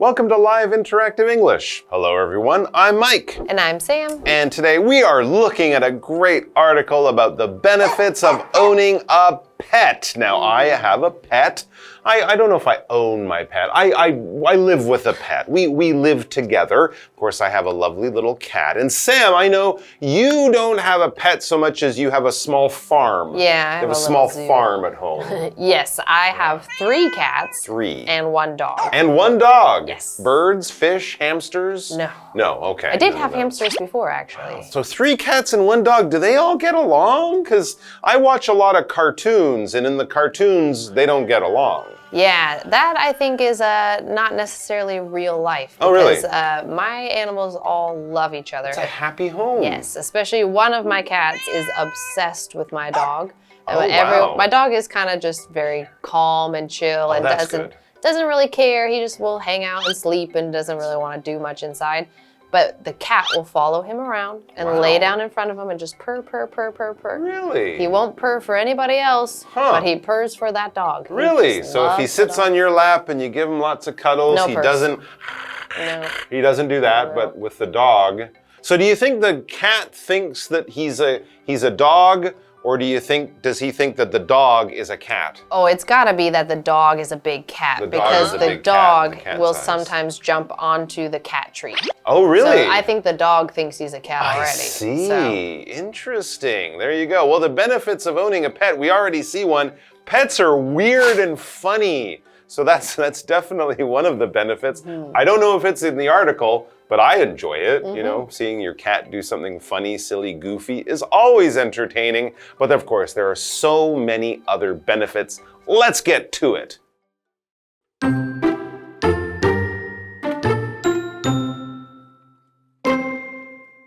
Welcome to Live Interactive English. Hello everyone, I'm Mike. And I'm Sam. And today we are looking at a great article about the benefits of owning a pet. Now, I have a pet. I don't know if I own my pet. I live with a pet. We live together. Of course, I have a lovely little cat. And Sam, I know you don't have a pet so much as you have a small farm. Yeah, I have a small farm at home. Yes, I have 3 cats. 3. And 1 dog. And 1 dog? Yes. Birds, fish, hamsters? No. No, okay. I did have hamsters before, actually. So 3 cats and 1 dog, do they all get along? Because I watch a lot of cartoons, and in the cartoons, they don't get along. Yeah, that I think is not necessarily real life. Oh, really? Because my animals all love each other. It's a happy home. Yes, especially one of my cats is obsessed with my dog. Wow. My dog is kind of just very calm and chill and doesn't really care. He just will hang out and sleep and doesn't really want to do much inside. But the cat will follow him around and lay down in front of him and just purr, purr, purr, purr, purr. Really? He won't purr for anybody else, but he purrs for that dog. Really? So if he sits on your lap and you give him lots of cuddles, he doesn't do that, but with the dog. So do you think the cat thinks that he's a dog? Or does he think that the dog is a cat? Oh, it's gotta be that the dog is a big cat because the dog will sometimes jump onto the cat tree. Oh, really? So I think the dog thinks he's a cat already. I see. Interesting. There you go. Well, the benefits of owning a pet, we already see one. Pets are weird and funny. So that's definitely one of the benefits. I don't know if it's in the article, but I enjoy it. You know, seeing your cat do something funny, silly, goofy is always entertaining. But of course, there are so many other benefits. Let's get to it.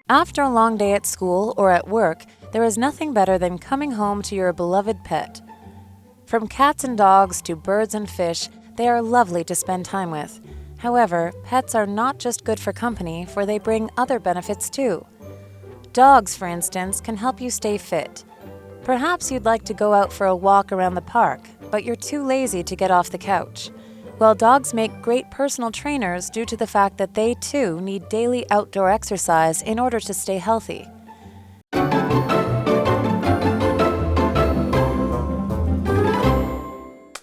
After a long day at school or at work, there is nothing better than coming home to your beloved pet. From cats and dogs to birds and fish, they are lovely to spend time with. However, pets are not just good for company, for they bring other benefits too. Dogs, for instance, can help you stay fit. Perhaps you'd like to go out for a walk around the park, but you're too lazy to get off the couch. Well, dogs make great personal trainers due to the fact that they too need daily outdoor exercise in order to stay healthy.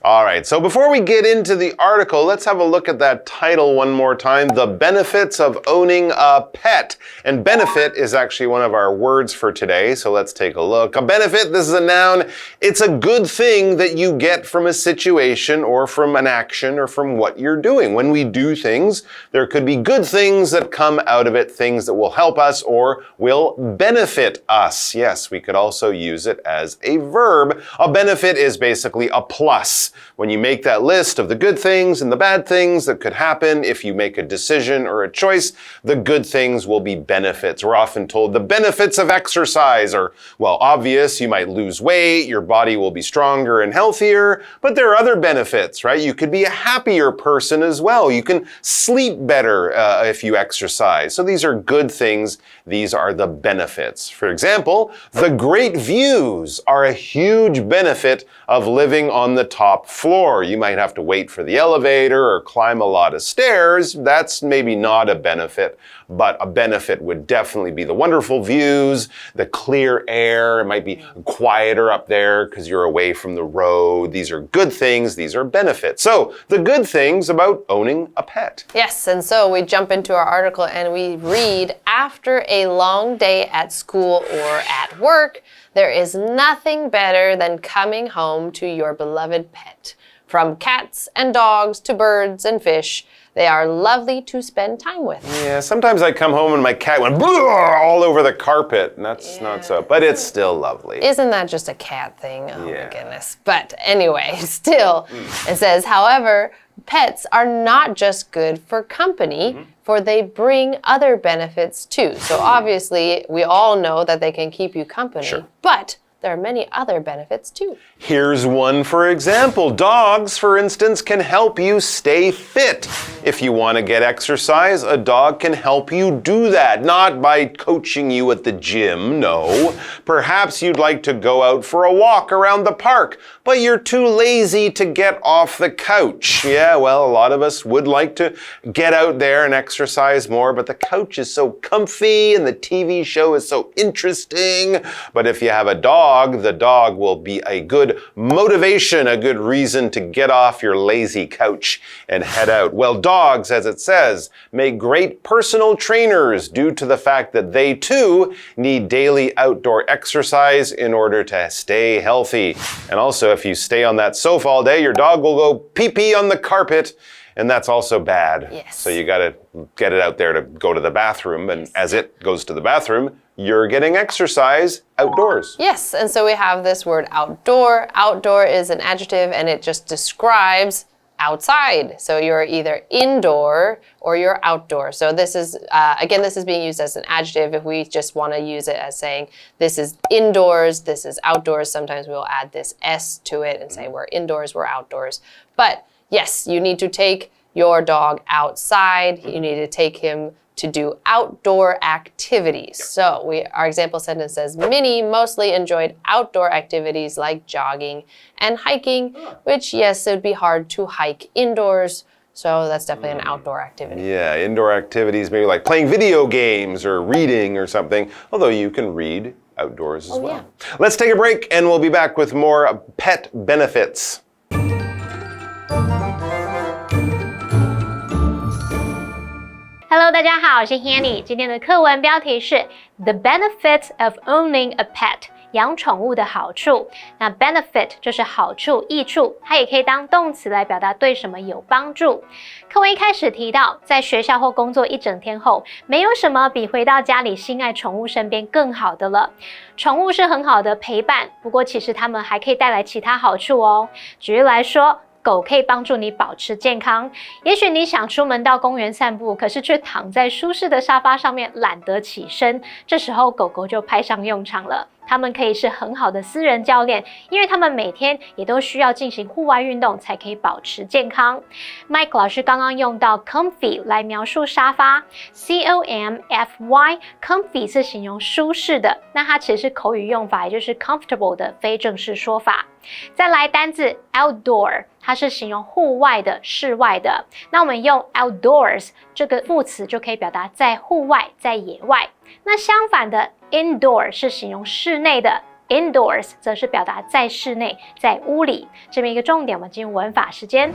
All right, so before we get into the article, let's have a look at that title one more time, The Benefits of Owning a Pet. And benefit is actually one of our words for today, so let's take a look. A benefit, this is a noun. It's a good thing that you get from a situation or from an action or from what you're doing. When we do things, there could be good things that come out of it, things that will help us or will benefit us. Yes, we could also use it as a verb. A benefit is basically a plus. When you make that list of the good things and the bad things that could happen if you make a decision or a choice, the good things will be benefits. We're often told the benefits of exercise are, well, obvious. You might lose weight, your body will be stronger and healthier, but there are other benefits, right? You could be a happier person as well. You can sleep better if you exercise. So these are good things. These are the benefits. For example, the great views are a huge benefit of living on the top floor. You might have to wait for the elevator or climb a lot of stairs. That's maybe not a benefit, but a benefit would definitely be the wonderful views, the clear air. It might be quieter up there because you're away from the road. These are good things. These are benefits. So the good things about owning a pet. Yes, and so we jump into our article and we read, after a long day at school or at work, there is nothing better than coming home to your beloved pet. From cats and dogs to birds and fish, they are lovely to spend time with. Yeah, sometimes I come home and my cat went all over the carpet, and that's not so, but it's still lovely. Isn't that just a cat thing? Oh my goodness. But anyway, still, it says, however, pets are not just good for company, for they bring other benefits too. So obviously, we all know that they can keep you company, but there are many other benefits too. Here's one for example. Dogs, for instance, can help you stay fit. If you want to get exercise, a dog can help you do that, not by coaching you at the gym, no. Perhaps you'd like to go out for a walk around the park, but you're too lazy to get off the couch. Yeah, well, a lot of us would like to get out there and exercise more, but the couch is so comfy and the TV show is so interesting. But if you have a dog, the dog will be a good motivation, a good reason to get off your lazy couch and head out. Well, dogs, as it says, make great personal trainers due to the fact that they too need daily outdoor exercise in order to stay healthy. And also, if you stay on that sofa all day, your dog will go pee-pee on the carpet, and that's also bad. Yes. So you got to get it out there to go to the bathroom, and as it goes to the bathroom, you're getting exercise outdoors. Yes, and so we have this word outdoor. Outdoor is an adjective, and it just describes outside. So you're either indoor or you're outdoor. So this is, again, this is being used as an adjective. If we just want to use it as saying, this is indoors, this is outdoors, sometimes we'll add this S to it and say we're indoors, we're outdoors. But yes, you need to take your dog outside. You need to take him to do outdoor activities. So our example sentence says, Minnie mostly enjoyed outdoor activities like jogging and hiking, which, yes, it would be hard to hike indoors. So that's definitely an outdoor activity. Yeah, indoor activities, maybe like playing video games or reading or something, although you can read outdoors as well. Yeah. Let's take a break and we'll be back with more pet benefits. Hello， 大家好，我是 Hanny。今天的课文标题是 The Benefits of Owning a Pet， 养宠物的好处。那 benefit 就是好处、益处，它也可以当动词来表达对什么有帮助。课文一开始提到，在学校或工作一整天后，没有什么比回到家里心爱宠物身边更好的了。宠物是很好的陪伴，不过其实它们还可以带来其他好处哦。举例来说，狗可以帮助你保持健康。也许你想出门到公园散步，可是却躺在舒适的沙发上面懒得起身，这时候狗狗就派上用场了。它们可以是很好的私人教练，因为它们每天也都需要进行户外运动才可以保持健康。Mike 老师刚刚用到 comfy 来描述沙发 ，C-O-M-F-Y，comfy 是形容舒适的，那它其实是口语用法，也就是 comfortable 的非正式说法。再来单字 outdoor， 它是形容户外的、室外的。那我们用 outdoors 这个副词就可以表达在户外、在野外。那相反的 indoor 是形容室内的 ，indoors 则是表达在室内、在屋里。这边一个重点，我们进入文法时间。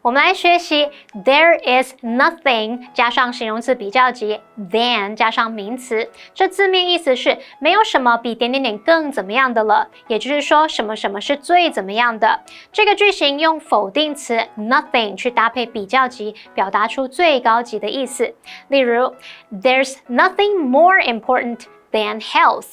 我们来学习 there is nothing 加上形容词比较级 than 加上名词，这字面意思是没有什么比点点点更怎么样的了，也就是说什么什么是最怎么样的。这个句型用否定词 nothing 去搭配比较级，表达出最高级的意思。例如 there's nothing more important than health，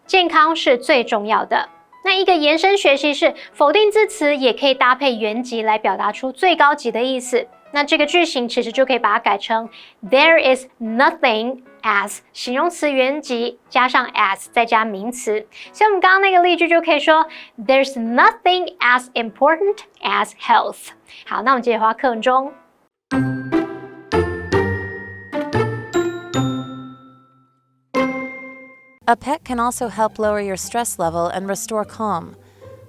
健康是最重要的。那一个延伸学习是否定字词也可以搭配原级来表达出最高级的意思。那这个句型其实就可以把它改成 There is nothing as 形容词原级加上 as 再加名词。像我们刚刚那个例句就可以说 There's nothing as important as health。好，那我们接着回到课文中。A pet can also help lower your stress level and restore calm.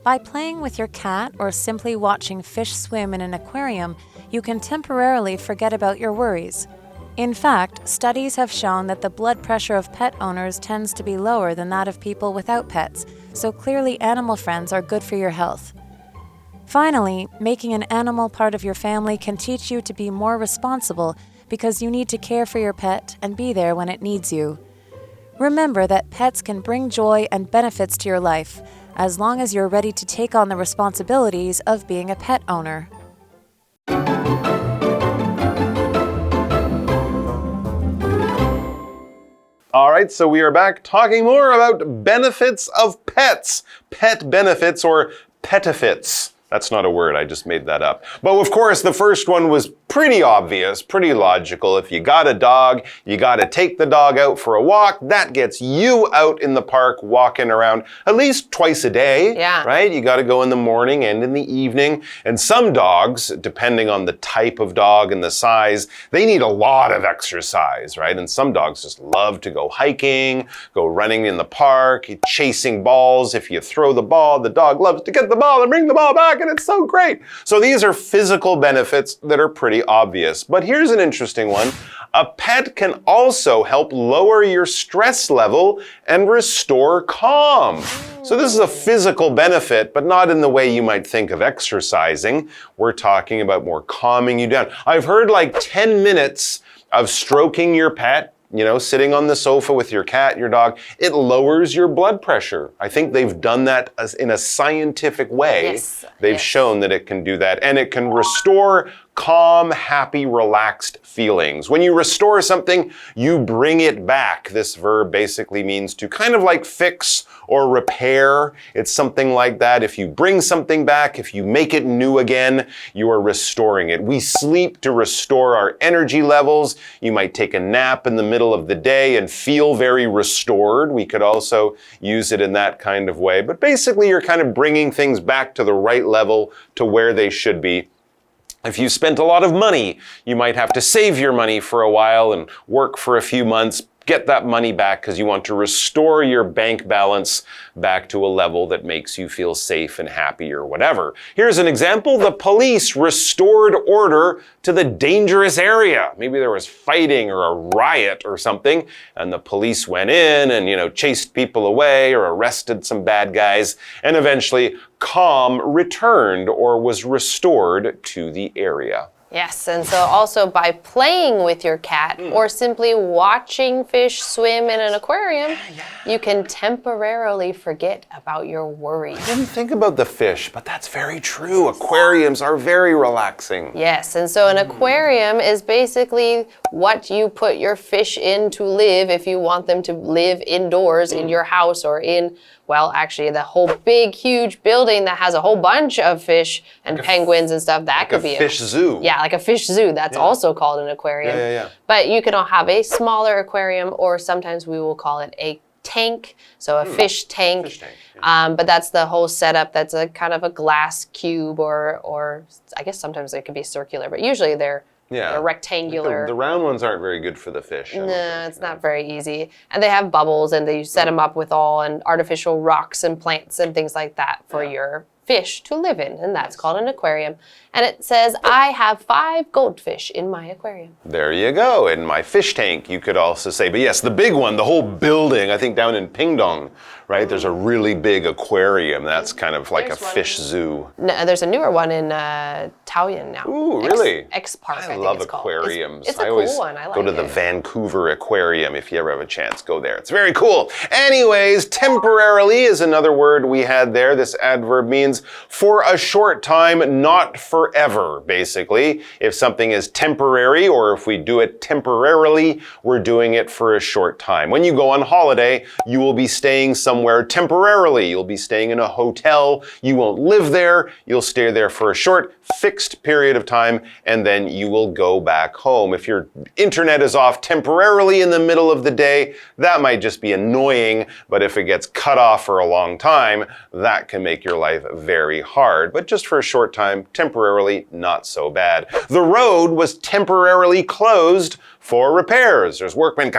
By playing with your cat or simply watching fish swim in an aquarium, you can temporarily forget about your worries. In fact, studies have shown that the blood pressure of pet owners tends to be lower than that of people without pets, so clearly animal friends are good for your health. Finally, making an animal part of your family can teach you to be more responsible because you need to care for your pet and be there when it needs you. Remember that pets can bring joy and benefits to your life, as long as you're ready to take on the responsibilities of being a pet owner. All right, so we are back talking more about benefits of pets. Pet benefits or petifits. That's not a word, I just made that up. But of course, the first one was pretty obvious, pretty logical. If you got a dog, you got to take the dog out for a walk. That gets you out in the park walking around at least twice a day, right? You got to go in the morning and in the evening. And some dogs, depending on the type of dog and the size, they need a lot of exercise, right? And some dogs just love to go hiking, go running in the park, chasing balls. If you throw the ball, the dog loves to get the ball and bring the ball back, and it's so great. So these are physical benefits that are pretty obvious. But here's an interesting one. A pet can also help lower your stress level and restore calm. So this is a physical benefit, but not in the way you might think of exercising. We're talking about more calming you down. I've heard like 10 minutes of stroking your pet, you know, sitting on the sofa with your cat, your dog, it lowers your blood pressure. I think they've done that in a scientific way. They've shown that it can do that, and it can restore calm, happy, relaxed feelings. When you restore something, you bring it back. This verb basically means to kind of like fix or repair. It's something like that. If you bring something back, if you make it new again, you are restoring it. We sleep to restore our energy levels. You might take a nap in the middle of the day and feel very restored. We could also use it in that kind of way. But basically, you're kind of bringing things back to the right level, to where they should be. If you spent a lot of money, you might have to save your money for a while and work for a few months, get that money back because you want to restore your bank balance back to a level that makes you feel safe and happy or whatever. Here's an example. The police restored order to the dangerous area. Maybe there was fighting or a riot or something, and the police went in and, you know, chased people away or arrested some bad guys, and eventually calm returned or was restored to the area. Yes, and so also by playing with your cat or simply watching fish swim in an aquarium, you can temporarily forget about your worries. I didn't think about the fish, but that's very true. Aquariums are very relaxing. Yes, and so an aquarium is basically what you put your fish in to live if you want them to live indoors in your house or in, well, actually the whole big, huge building that has a whole bunch of fish and penguins and stuff. That could be a fish zoo. Yeah, like a fish zoo. That's also called an aquarium. But you can have a smaller aquarium, or sometimes we will call it a tank. So a fish tank. Fish tank. But that's the whole setup. That's a kind of a glass cube, or I guess sometimes it could be circular, but usually they're rectangular. The round ones aren't very good for the fish. No, it's not very easy. And they have bubbles, and you set them up with all artificial rocks and plants and things like that for your fish to live in, and that's called an aquarium. And it says, I have 5 goldfish in my aquarium. There you go. In my fish tank, you could also say. But yes, the big one, the whole building, I think down in Pingdong, right? There's a really big aquarium. That's kind of like a fish zoo. No, there's a newer one in Taoyuan now. Ooh, really? X Park, I think love it's called. aquariums. It's a cool one. I like it. Go to the Vancouver Aquarium if you ever have a chance. Go there. It's very cool. Anyways, temporarily is another word we had there. This adverb means for a short time, not forever, basically. If something is temporary, or if we do it temporarily, we're doing it for a short time. When you go on holiday, you will be staying somewhere temporarily. You'll be staying in a hotel. You won't live there. You'll stay there for a short, fixed period of time, and then you will go back home. If your internet is off temporarily in the middle of the day, that might just be annoying, but if it gets cut off for a long time, that can make your life very hard. But just for a short time, temporarily, not so bad. The road was temporarily closed for repairs. There's workmen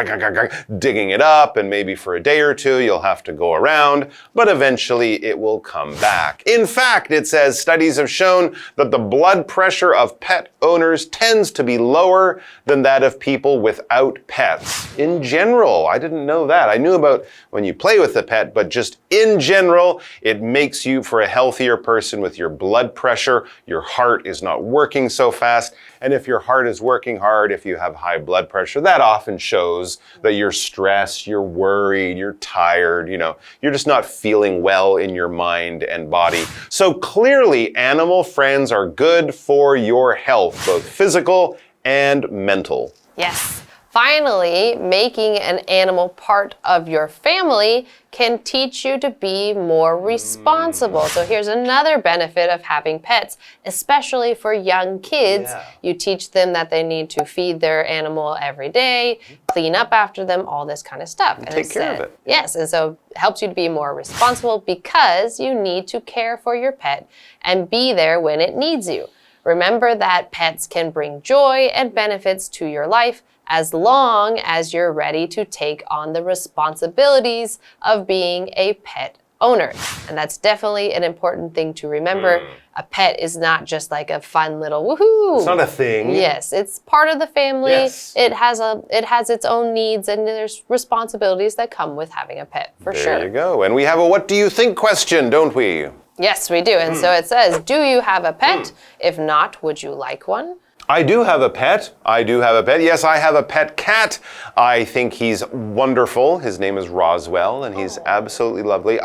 digging it up, and maybe for a day or two you'll have to go around, but eventually it will come back. In fact, it says studies have shown that the blood pressure of pet owners tends to be lower than that of people without pets. In general, I didn't know that. I knew about when you play with a pet, but just in general, it makes you for a healthier person with your blood pressure. Your heart is not working so fast. And if your heart is working hard, if you have high blood pressure, that often shows that you're stressed, you're worried, you're tired, you're just not feeling well in your mind and body. So clearly, animal friends are good for your health, both physical and mental. Yes. Finally, making an animal part of your family can teach you to be more responsible. So here's another benefit of having pets, especially for young kids. Yeah. You teach them that they need to feed their animal every day, clean up after them, all this kind of stuff. And take care of it. Yes, and so it helps you to be more responsible because you need to care for your pet and be there when it needs you. Remember that pets can bring joy and benefits to your life as long as you're ready to take on the responsibilities of being a pet owner. And that's definitely an important thing to remember. A pet is not just like a fun little woohoo. It's not a thing. Yes, it's part of the family. Yes. It has its own needs and there's responsibilities that come with having a pet, for sure. There you go. And we have a what do you think question, don't we? Yes, we do. And so it says, do you have a pet? If not, would you like one? I do have a pet. I do have a pet. Yes, I have a pet cat. I think he's wonderful. His name is Roswell, and he's absolutely lovely.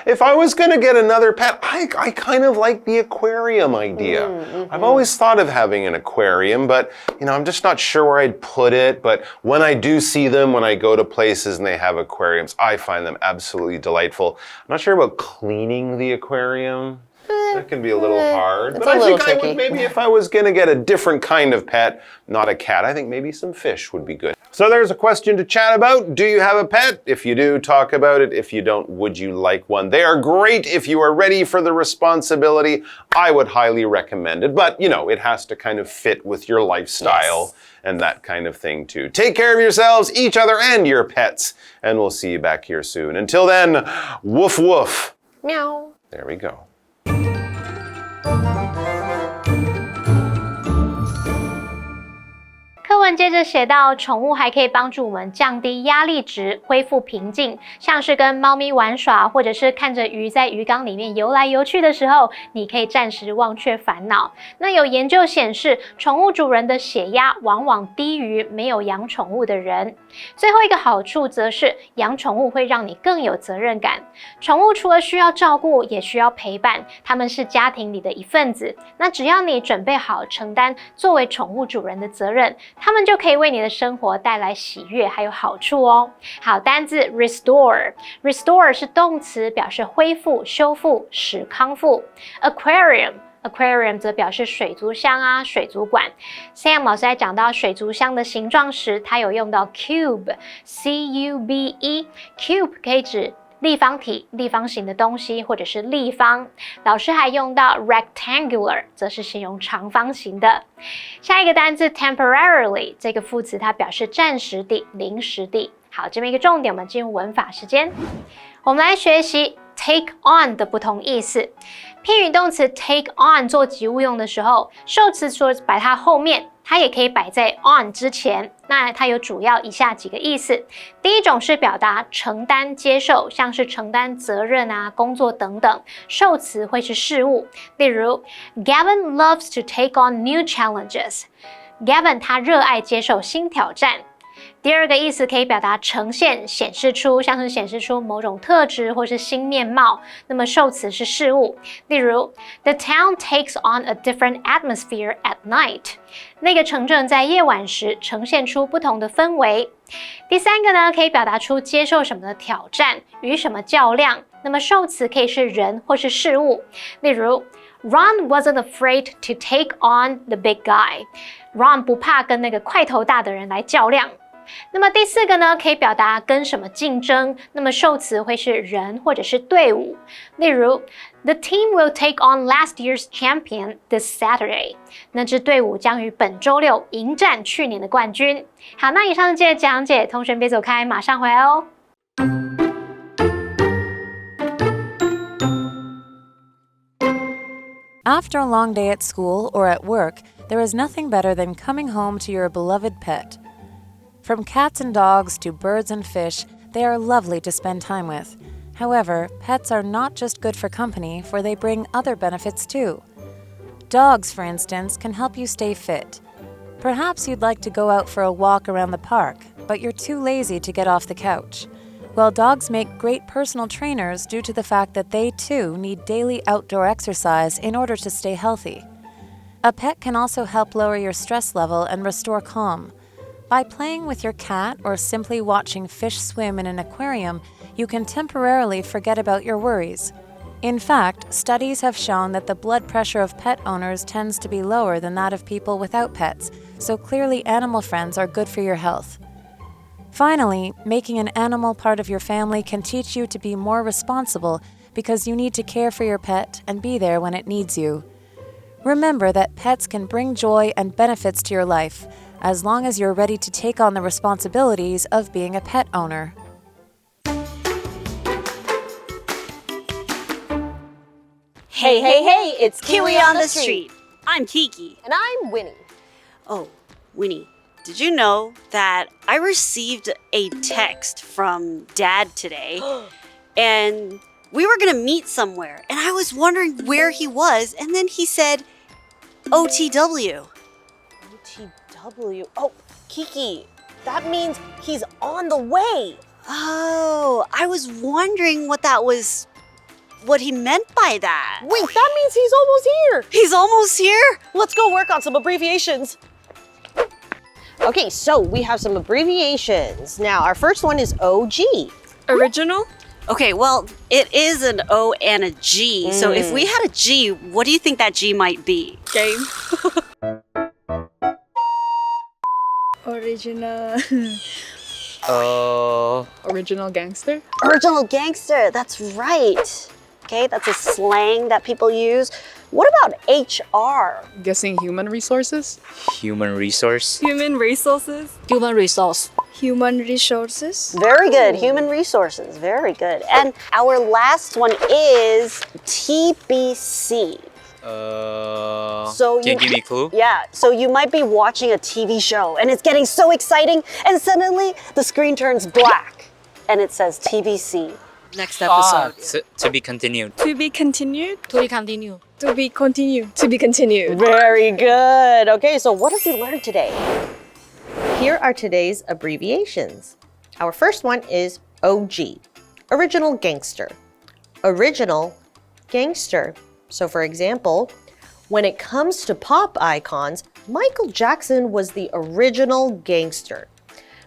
If I was going to get another pet, I kind of like the aquarium idea. I've always thought of having an aquarium, but I'm just not sure where I'd put it. But when I do see them, when I go to places and they have aquariums, I find them absolutely delightful. I'm not sure about cleaning the aquarium. That can be a little hard. It's but a I think I tricky. would maybe if I was going to get a different kind of pet, not a cat, I think maybe some fish would be good. So there's a question to chat about. Do you have a pet? If you do, talk about it. If you don't, would you like one? They are great if you are ready for the responsibility. I would highly recommend it. But, it has to kind of fit with your lifestyle and that kind of thing too. Take care of yourselves, each other, and your pets. And we'll see you back here soon. Until then, woof woof. Meow. There we go. 课文接着写到，宠物还可以帮助我们降低压力值，恢复平静。像是跟猫咪玩耍，或者是看着鱼在鱼缸里面游来游去的时候，你可以暂时忘却烦恼。那有研究显示，宠物主人的血压往往低于没有养宠物的人。最后一个好处则是，养宠物会让你更有责任感。宠物除了需要照顾，也需要陪伴，它们是家庭里的一份子。那只要你准备好承担作为宠物主人的责任，它们就可以为你的生活带来喜悦还有好处哦。好，单字 restore 是动词，表示恢复、修复、使康复。Aquarium 则表示水族箱啊、水族馆。Sam 老师在讲到水族箱的形状时，他有用到 cube， C-U-B-E。cube 可以指立方体、立方形的东西，或者是立方。老师还用到 rectangular， 则是形容长方形的。下一个单字 temporarily， 这个副词它表示暂时地、临时地。好，这边一个重点，我们进入文法时间。我们来学习 take on 的不同意思。片语动词 take on 做及物用的时候，受词除了摆它后面，它也可以摆在 on 之前。那它有主要以下几个意思。第一种是表达承担、接受，像是承担责任啊、工作等等。受词会是事物，例如 Gavin loves to take on new challenges。Gavin 他热爱接受新挑战。第二个意思可以表达呈现、显示出，像是显示出某种特质或是新面貌。那么受词是事物，例如 The town takes on a different atmosphere at night。那个城镇在夜晚时呈现出不同的氛围。第三个呢，可以表达出接受什么的挑战，与什么较量。那么受词可以是人或是事物，例如 Ron wasn't afraid to take on the big guy。Ron 不怕跟那个块头大的人来较量。那么第四个呢，可以表达跟什么竞争，那么受词会是人或者是队伍，例如 The team will take on last year's champion this Saturday。那支队伍将于本周六迎战去年的冠军。好，那以上是这节讲解，同学别走开，马上回来哦。After a long day at school or at work, there is nothing better than coming home to your beloved pet. From cats and dogs to birds and fish, they are lovely to spend time with. However, pets are not just good for company, for they bring other benefits too. Dogs, for instance, can help you stay fit. Perhaps you'd like to go out for a walk around the park, but you're too lazy to get off the couch. Well, dogs make great personal trainers due to the fact that they too need daily outdoor exercise in order to stay healthy. A pet can also help lower your stress level and restore calm. By playing with your cat or simply watching fish swim in an aquarium, you can temporarily forget about your worries. In fact, studies have shown that the blood pressure of pet owners tends to be lower than that of people without pets, so clearly animal friends are good for your health. Finally, making an animal part of your family can teach you to be more responsible because you need to care for your pet and be there when it needs you. Remember that pets can bring joy and benefits to your life, as long as you're ready to take on the responsibilities of being a pet owner. Hey, hey, hey, it's KiWi on the street. I'm Kiki. And I'm Winnie. Oh, Winnie, did you know that I received a text from Dad today? And we were gonna meet somewhere, and I was wondering where he was, and then he said, OTW. OTW? Oh, Kiki, that means he's on the way. Oh, I was wondering what he meant by that. Wait, that means he's almost here. He's almost here? Let's go work on some abbreviations. Okay, so we have some abbreviations. Now, our first one is OG. Original? Okay, well, it is an O and a G. So if we had a G, what do you think that G might be? Game. Original. Original gangster? Original gangster, that's right. Okay, that's a slang that people use. What about HR? Guessing human resources? Human resource. Human resources? Human resource. Human resources? Very good, human resources, very good. And our last one is TBC. Can you give me a clue? Yeah, so you might be watching a TV show and it's getting so exciting and suddenly the screen turns black and it says TBC. Next episode. To be continued. To be continued? To be continued. To be continued. To be continued. Very good. Okay, so what have we learned today? Here are today's abbreviations. Our first one is OG, original gangster. Original gangster. So for example, when it comes to pop icons, Michael Jackson was the original gangster.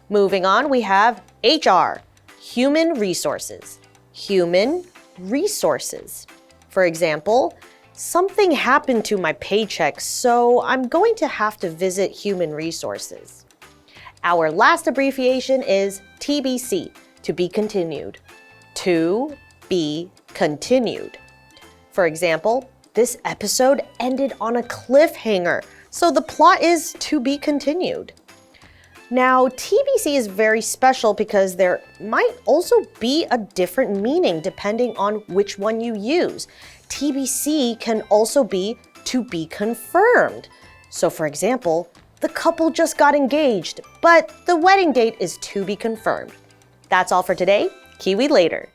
Moving on, we have HR, human resources. Human resources. For example, something happened to my paycheck, so I'm going to have to visit human resources. Our last abbreviation is TBC, to be continued. To be continued. For example, this episode ended on a cliffhanger, so the plot is to be continued. Now, TBC is very special because there might also be a different meaning depending on which one you use. TBC can also be to be confirmed. So for example, the couple just got engaged, but the wedding date is to be confirmed. That's all for today. KiWi later.